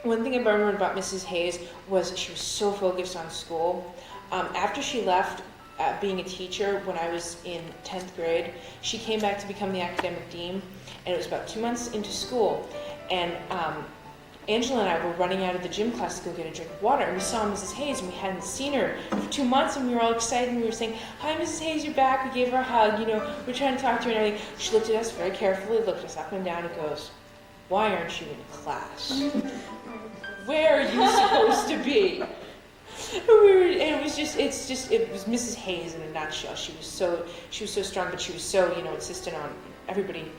one thing I remember about Mrs. Hayes was she was so focused on school. After she left being a teacher when I was in 10th grade, she came back to become the academic dean, and it was about 2 months into school, and Angela and I were running out of the gym class to go get a drink of water, and we saw Mrs. Hayes, and we hadn't seen her for 2 months, and we were all excited, and we were saying, "Hi, Mrs. Hayes, you're back." We gave her a hug, we're trying to talk to her and everything. She looked at us very carefully, looked us up and down, and goes, "Why aren't you in class? Where are you supposed to be?" And it was Mrs. Hayes in a nutshell. She was so strong, but she was so, insistent on everybody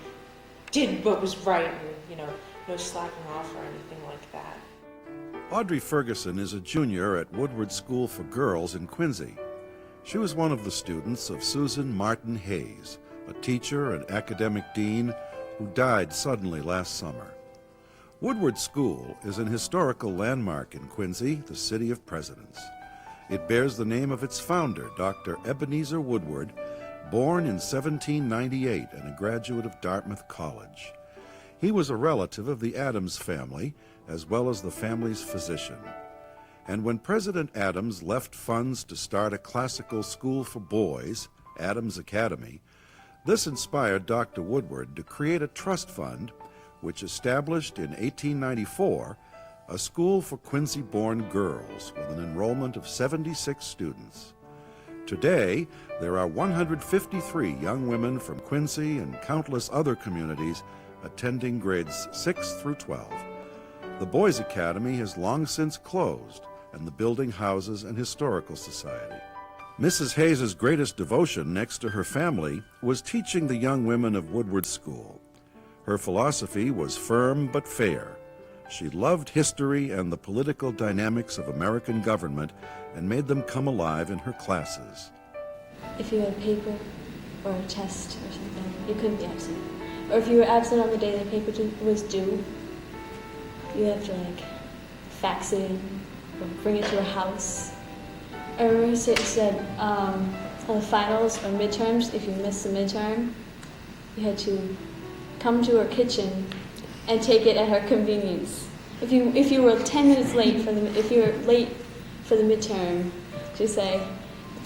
did what was right, and, no slacking off or anything like that. Audrey Ferguson is a junior at Woodward School for Girls in Quincy. She was one of the students of Susan Martin Hayes, a teacher and academic dean who died suddenly last summer. Woodward School is an historical landmark in Quincy, the city of presidents. It bears the name of its founder, Dr. Ebenezer Woodward, born in 1798 and a graduate of Dartmouth College. He was a relative of the Adams family, as well as the family's physician. And when President Adams left funds to start a classical school for boys, Adams Academy, this inspired Dr. Woodward to create a trust fund which established in 1894 a school for Quincy-born girls with an enrollment of 76 students. Today, there are 153 young women from Quincy and countless other communities attending grades 6 through 12. The Boys Academy has long since closed, and the building houses an historical society. Mrs. Hayes's greatest devotion next to her family was teaching the young women of Woodward School. Her philosophy was firm but fair. She loved history and the political dynamics of American government and made them come alive in her classes. If you had a paper or a test or something, you couldn't be absent. Or if you were absent on the day the paper was due, you have to fax it in or bring it to her house. I remember it said on the finals or midterms, if you missed the midterm, you had to come to her kitchen and take it at her convenience. If you were 10 minutes late if you were late for the midterm, she'd say,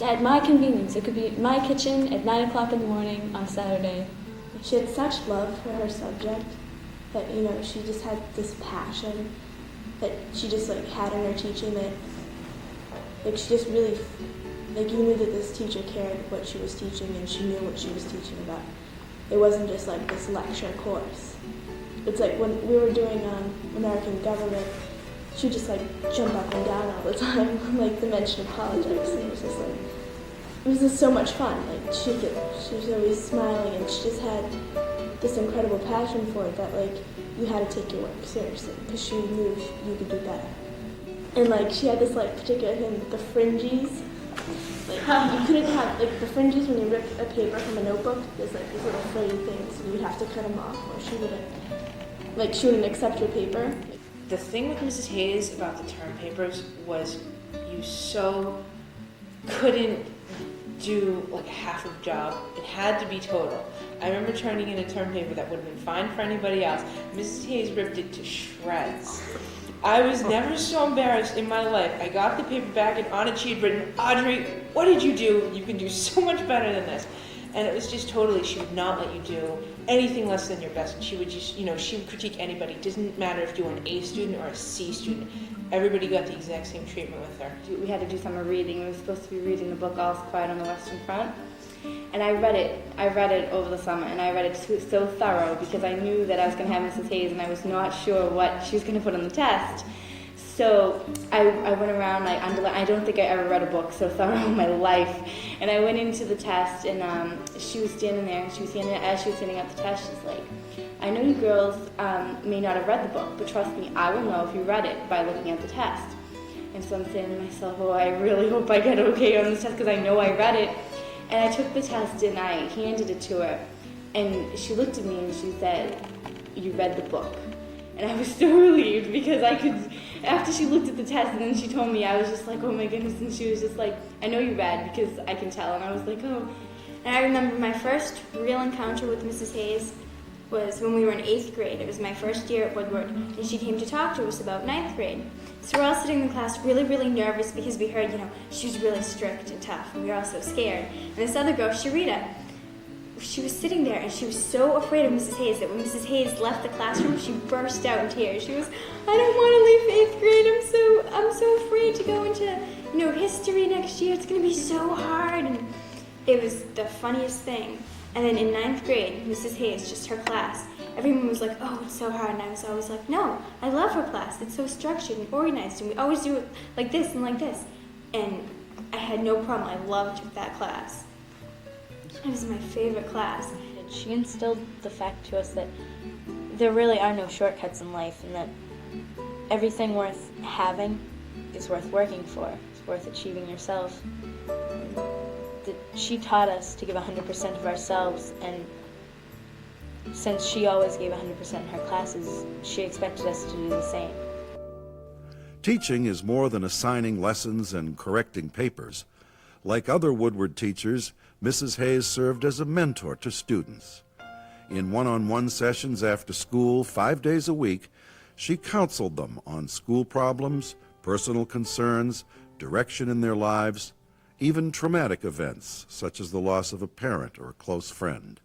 "At my convenience." It could be my kitchen at 9 o'clock in the morning on Saturday. She had such love for her subject that, she just had this passion that she just had in her teaching that, she just really, you knew that this teacher cared what she was teaching and she knew what she was teaching about. It wasn't just this lecture course. It's when we were doing American government, she would just jump up and down all the time, the mention of politics. And it was just so much fun. She was always smiling, and she just had this incredible passion for it that you had to take your work seriously because she knew you could do better. And she had this particular thing, the fringes. You couldn't have the fringes when you rip a paper from a notebook. There's these little fringy things, and you'd have to cut them off, or she wouldn't accept your paper. The thing with Mrs. Hayes about the term papers was you so couldn't do half a job. It had to be total. I remember turning in a term paper that would have been fine for anybody else. Mrs. Hayes ripped it to shreds. I was never so embarrassed in my life. I got the paper back, and on it she had written, "Audrey, what did you do? You can do so much better than this." And it was just totally, she would not let you do anything less than your best. And she would just, she would critique anybody. It doesn't matter if you were an A student or a C student. Everybody got the exact same treatment with her. We had to do summer reading. We were supposed to be reading the book All's Quiet on the Western Front. And I read it over the summer, and I read it so thorough because I knew that I was going to have Mrs. Hayes, and I was not sure what she was going to put on the test. So I went around, I don't think I ever read a book so thorough in my life. And I went into the test, and she was standing there, and as she was standing at the test, she's like, "I know you girls may not have read the book, but trust me, I will know if you read it by looking at the test." And so I'm saying to myself, "Oh, I really hope I get okay on this test because I know I read it." And I took the test, and I handed it to her, and she looked at me, and she said, "You read the book." And I was so relieved because after she looked at the test and then she told me, I was just like, "Oh my goodness," and she was just like, "I know you read because I can tell." And I was like, "Oh." And I remember my first real encounter with Mrs. Hayes was when we were in 8th grade. It was my first year at Woodward, and she came to talk to us about 9th grade. So we're all sitting in the class really, really nervous because we heard, she was really strict and tough, and we were all so scared. And this other girl, Sharita, she was sitting there, and she was so afraid of Mrs. Hayes that when Mrs. Hayes left the classroom, she burst out in tears. She was, I don't want to leave 8th grade. I'm so afraid to go into, history next year. It's going to be so hard. And it was the funniest thing. And then in 9th grade, Mrs. Hayes, just her class, everyone was like, oh, it's so hard. And I was always like, no, I love her class. It's so structured and organized, and we always do it like this and like this. And I had no problem. I loved that class. It was my favorite class. She instilled the fact to us that there really are no shortcuts in life, and that everything worth having is worth working for. It's worth achieving yourself. That she taught us to give 100% of ourselves, and since she always gave 100% in her classes, she expected us to do the same. Teaching is more than assigning lessons and correcting papers. Like other Woodward teachers, Mrs. Hayes served as a mentor to students. In one-on-one sessions after school, 5 days a week, she counseled them on school problems, personal concerns, direction in their lives, even traumatic events such as the loss of a parent or a close friend.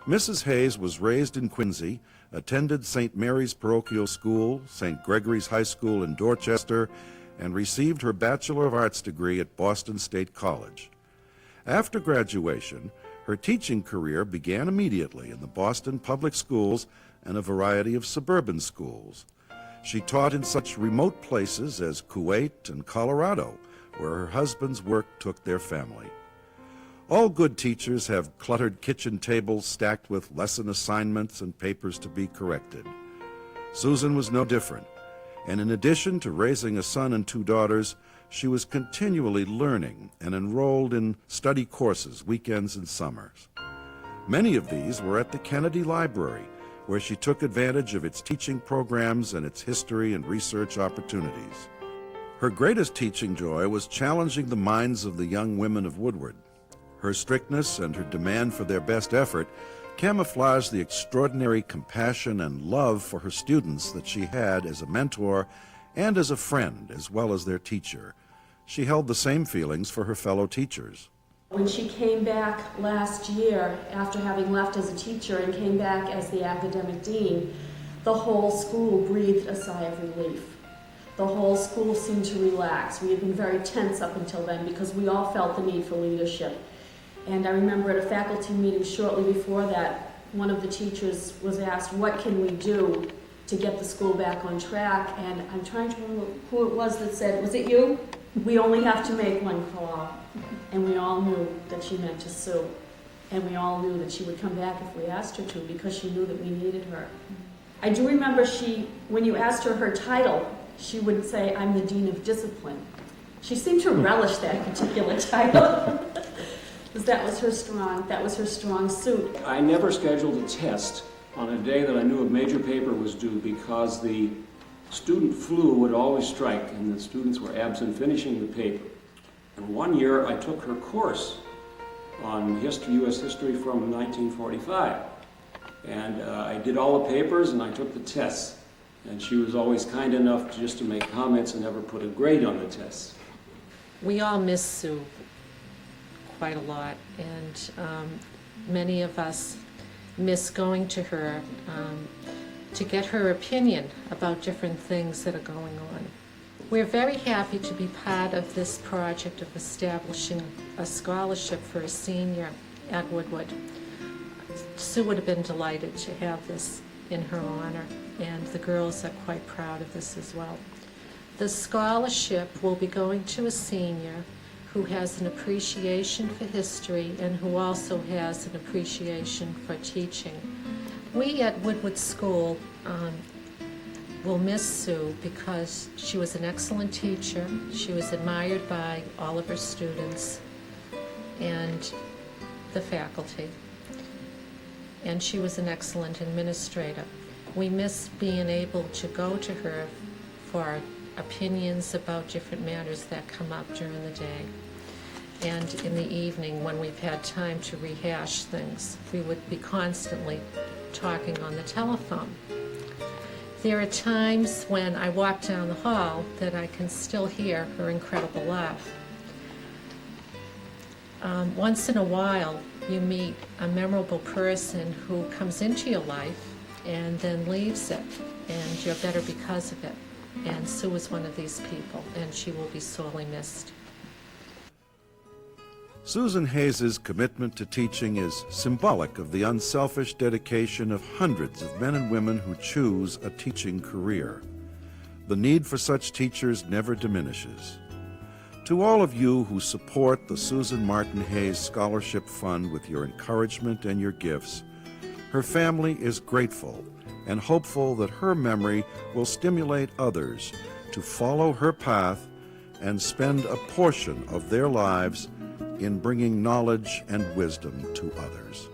Mrs. Hayes was raised in Quincy, attended St. Mary's Parochial School, St. Gregory's High School in Dorchester, and received her Bachelor of Arts degree at Boston State College. After graduation, her teaching career began immediately in the Boston public schools and a variety of suburban schools. She taught in such remote places as Kuwait and Colorado, where her husband's work took their family. All good teachers have cluttered kitchen tables stacked with lesson assignments and papers to be corrected. Susan was no different, and in addition to raising a son and 2 daughters, she was continually learning and enrolled in study courses weekends and summers. Many of these were at the Kennedy Library, where she took advantage of its teaching programs and its history and research opportunities. Her greatest teaching joy was challenging the minds of the young women of Woodward. Her strictness and her demand for their best effort camouflaged the extraordinary compassion and love for her students that she had as a mentor and as a friend, as well as their teacher. She held the same feelings for her fellow teachers. When she came back last year, after having left as a teacher and came back as the academic dean, the whole school breathed a sigh of relief. The whole school seemed to relax. We had been very tense up until then because we all felt the need for leadership. And I remember at a faculty meeting shortly before that, one of the teachers was asked, what can we do to get the school back on track? And I'm trying to remember who it was that said, was it you? We only have to make one call. And we all knew that she meant to Sue. And we all knew that she would come back if we asked her to, because she knew that we needed her. I do remember when you asked her her title, she would say, I'm the Dean of Discipline. She seemed to relish that particular title. Because that was her strong suit. I never scheduled a test on a day that I knew a major paper was due, because the student flu would always strike and the students were absent finishing the paper. And one year I took her course on U.S. history from 1945. And I did all the papers and I took the tests. And she was always kind enough just to make comments and never put a grade on the tests. We all miss Sue quite a lot, and many of us miss going to her to get her opinion about different things that are going on. We're very happy to be part of this project of establishing a scholarship for a senior at Woodward. Sue would have been delighted to have this in her honor, and the girls are quite proud of this as well. The scholarship will be going to a senior who has an appreciation for history and who also has an appreciation for teaching. We at Woodward School will miss Sue because she was an excellent teacher. She was admired by all of her students and the faculty. And she was an excellent administrator. We miss being able to go to her for opinions about different matters that come up during the day. And in the evening, when we've had time to rehash things, we would be constantly talking on the telephone. There are times when I walk down the hall that I can still hear her incredible laugh. Once in a while, you meet a memorable person who comes into your life and then leaves it, and you're better because of it. And Sue is one of these people, and she will be sorely missed. Susan Hayes' commitment to teaching is symbolic of the unselfish dedication of hundreds of men and women who choose a teaching career. The need for such teachers never diminishes. To all of you who support the Susan Martin Hayes Scholarship Fund with your encouragement and your gifts, her family is grateful and hopeful that her memory will stimulate others to follow her path and spend a portion of their lives in bringing knowledge and wisdom to others.